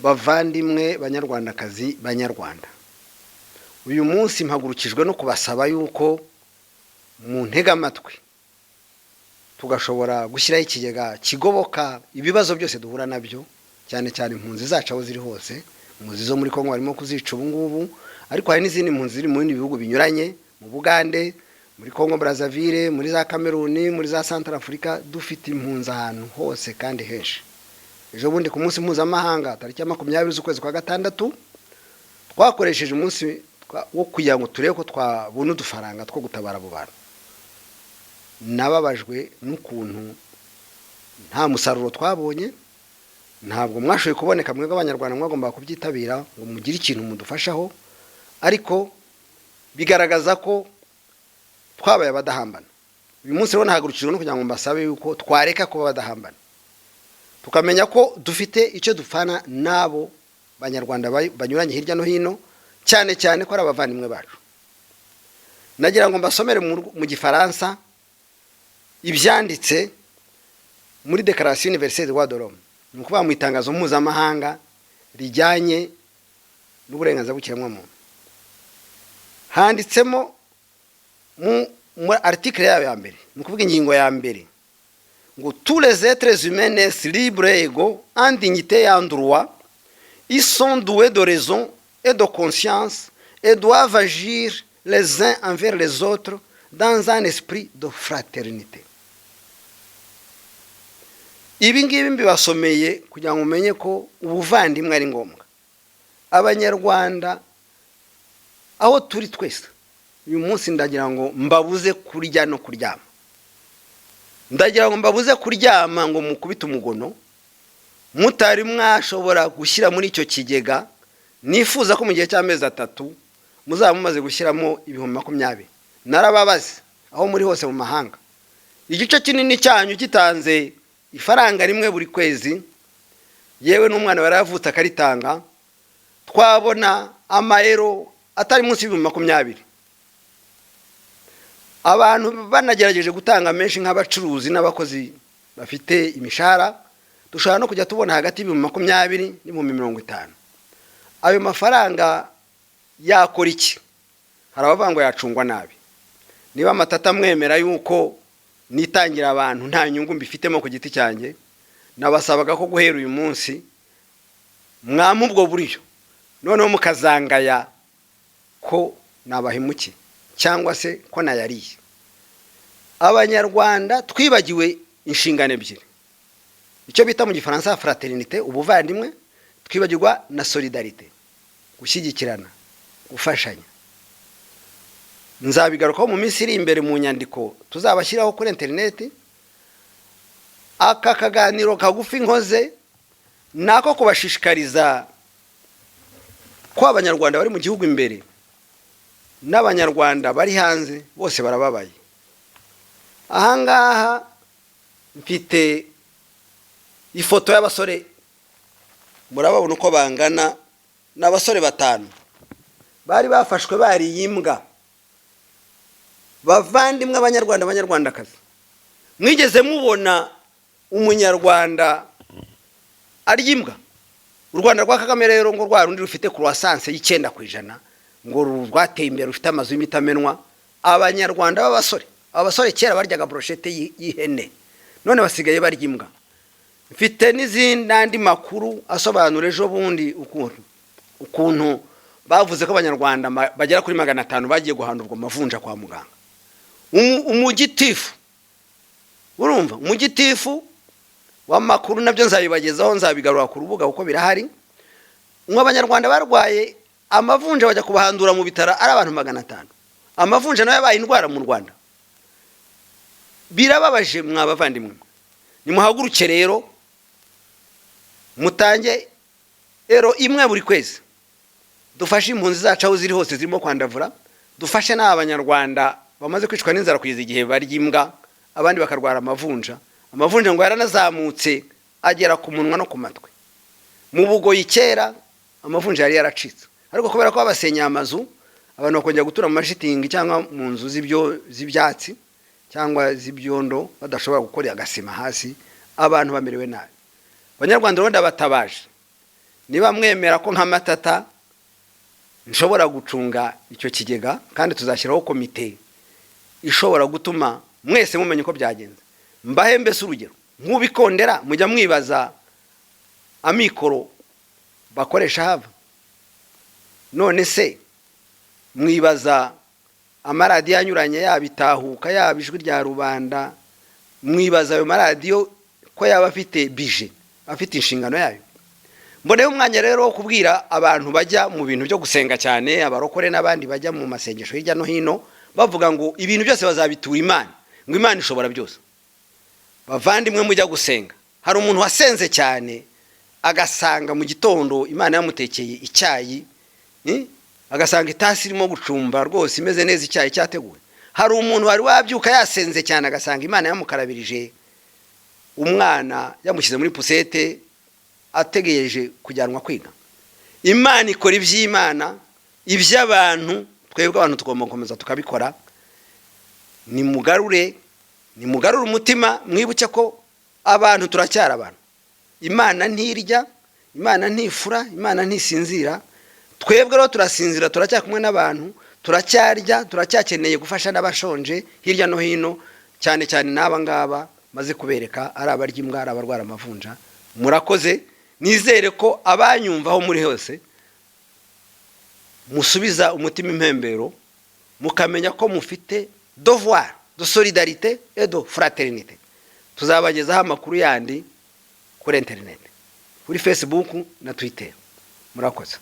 bavandimwe banyarwandakazi banyarwanda, uyu munsi mpagurukijwe no kubasaba yuko mu ntega amatwi tugashobora gushyiraho ikigega kigoboka ibibazo byose duhura nabyo, cyane cyane impunzi zacu aho ziri hose. Impunzi zo muri Kongo barimo kuzica ubu ngubu, ariko hari n'izindi mpunzi ziri mu bindi bihugu binyuranye, mu Bugande, muri Kongo Brazzaville, muri za Cameroon, muri za Central Africa. Dufite impunzi ahantu hose kandi henshi. Ejo bundi ku munsi mpuzamahanga tariki ya 20 z'ukwezi kwa gatandatu twakoresheje umunsi wo kugira ngo turebe ko twabona udufaranga two gutabara abo bantu. Nababajwe n'ukuntu nta musaruro twabonye, ntabwo mwashoboye kuboneka mwebwe abanyarwanda mwagomba kubyitabira ngo mugire ikintu mudufashaho, ariko bigaragaza ko twabaye abadahambana. Uyu munsi rero nahagurukijwe no kugira ngo mbasabe yuko twareka kuba abadahambana, tukamenya ko dufite icyo dupfana nabo banyarwanda banyuranye hirya no hino, cyane cyane ko ari abavandimwe bacu. Nagira ngo mbasomere mu Gifaransa ibyanditse muri Déclaration universelle des droits de l'homme, ni ukuvuga mu itangazo mpuzamahanga rijyanye n'uburenganzira bw'ikiremwamuntu. Handitsemo mu article ya mbere, ni ukuvuga ingingo ya mbere, ngo tous les êtres humains naissent libres et égaux en dignité et en droit, ils sont doués de raison et de conscience et doivent agir les uns envers les autres dans un esprit de fraternité. Ibi ngibi mbibasomeye kugira ngo umenye ko ubuvandimwe ari ngombwa. Abanyarwanda aho turi twese, uyu munsi ndagira ngo mbabuze kurya no kuryama. Ndagira ngo mbabuze kuryama ngo mukubite umugono, mutari mwashobora gushyira muri icyo kigega. Nifuza ko mu gihe cy'amezi 3 muzaba mumaze gushyiramo 2020. Narababaze aho muri hose mu mahanga, igice kinini cyanyu gitanze ifaranga rimwe buri kwezi, yewe n'umwana baravutse akaritanga, twabona amaero atari munsi y'2020. Abantu banagerageje gutanga menshi nk'abacuruzi n'abakozi bafite imishahara, dushobora no kujya tubona hagati y'2020 n'50. Ayo mafaranga yakora iki? Hari abavango yacungwa nabi. Niba Matata mwemera yuko nitangira abantu nta nyungu mbifitemo ku giti cyanjye, nabasabaga ko guhera uyu munsi mwamubwo buryo noneho mukazangaya ko nabahimuki cyangwa se ko nayariye. Abanyarwanda twibagiwe inshingano ebyiri, icyo bita mu Gifaransa fraternité, ubuvandimwe, twibagirwa na solidarité, gushyigikirana, gufashanya. Nzabigarukaho mu minsi iri imbere mu nyandiko tuzabashyiraho kuri internet. Aka kaganiro kagufi nkoze nako kubashishikariza ko abanyarwanda bari mu gihugu imbere n'abanyarwanda bari hanze bose barababaye. Ahangaha mfite ifoto y'abasore, murababona uko bangana, n'abasore 5 bari bafashwe bari yimbwa. Bavandimwe abanyarwandakazi, mwigeze mubona umunyarwanda ari yimbwa? U Rwanda rwa Kagame rero ngo rwarundi rufite croissance y'9% ngo rwateye imbere, rufite amazu y'imitamenwa. Abanyarwanda abasore kera baryaga brochette y'ihene, none basigaye barya imbwa. Mfite n'izindi andi makuru asobanura ejo bundi ukuntu bavuze ko abanyarwanda bagera kuri 500 bagiye guhandurwa amavunja kwa muganga. Umugitifu, urumva, umugitifu w'amakuru nabyo nzabibagezaho, nzabigarura ku rubuga uko birahari. Abanyarwanda barwaye amavunja bajya kubahandura mu bitara ari abantu 500. Amavunja nayo yabaye indwara mu Rwanda. Birababaje mwabavandimwe. Nimuhaguruke rero mutange imwe buri kwezi, dufashe impunzi zacu aho ziri hose zirimo kwandavura, dufashe n'abanyarwanda bamaze kwicwa n'inzara kugeza igihe barya imbwa, abandi bakarwara amavunja. Amavunja ngo yaranazamutse agera ku munwa no ku matwi. Mu Bugoyi kera amavunja yari yaracitse, ariko kubera ko abasenya amazu, abantu bakongera gutura mu mashitingi cyangwa mu nzu z'ibyatsi cyangwa z'ibyondo, badashobora gukora agasima hasi, abantu bamerewe nabi. Abanyarwanda rero ndabatabaje, niba mwemera ko nk'amatata nshobora gucunga icyo kigega kandi tuzashyiraho komite ishobora gutuma mwese mumenya uko byagenze. Mbahe mbese urugero nk'ubikondera mujya mwibaza amikoro bakoresha hava, none se mwibaza amaradiyo anyuranye yabitahuka yaba ijwi rya rubanda, mwibaza ayo maradiyo ko yaba afite bije, afite inshingano yayo. Mboneyeho umwanya rero wo kubwira abantu bajya mu bintu byo gusenga cyane, abarokore n'abandi bajya mu masengesho hirya no hino bavuga ngo ibintu byose bazabitura Imana, ngo Imana ishobora byose. Bavandimwe mujya gusenga, hari umuntu wasenze cyane agasanga mu gitondo Imana yamutekeye icyayi, agasanga itasi irimo gucumba rwose imeze neza, icyayi cyateguwe. Hari umuntu wari wabyuka yasenze cyane agasanga Imana yamukarabirije umwana, yamushyize muri pusete ategereje kujyanwa kwiga. Imana ikora iby'Imana, iby'abantu twebwe abantu tugomba gukomeza tukabikora. Nimugarure umutima, mwibuke ko abantu turacyara abantu. Imana ntirya, Imana ntifura, Imana ntisinzira. Twebwe rero turasinzira, turacyakumwe n'abantu, turacyarya, turacyakeneye gufasha n'abashonje hirya no hino, cyane cyane n'aba ngaba maze kubereka ari abarya imbwa, ari abarwara amavunja. Murakoze, nizere ko abanyumvaho muri hose musubiza umutima impembero, mukamenya ko mufite devoir de solidarité et de fraternité. Tuzabagezaho amakuru yandi kuri internet, kuri Facebook na Twitter. Murakoze.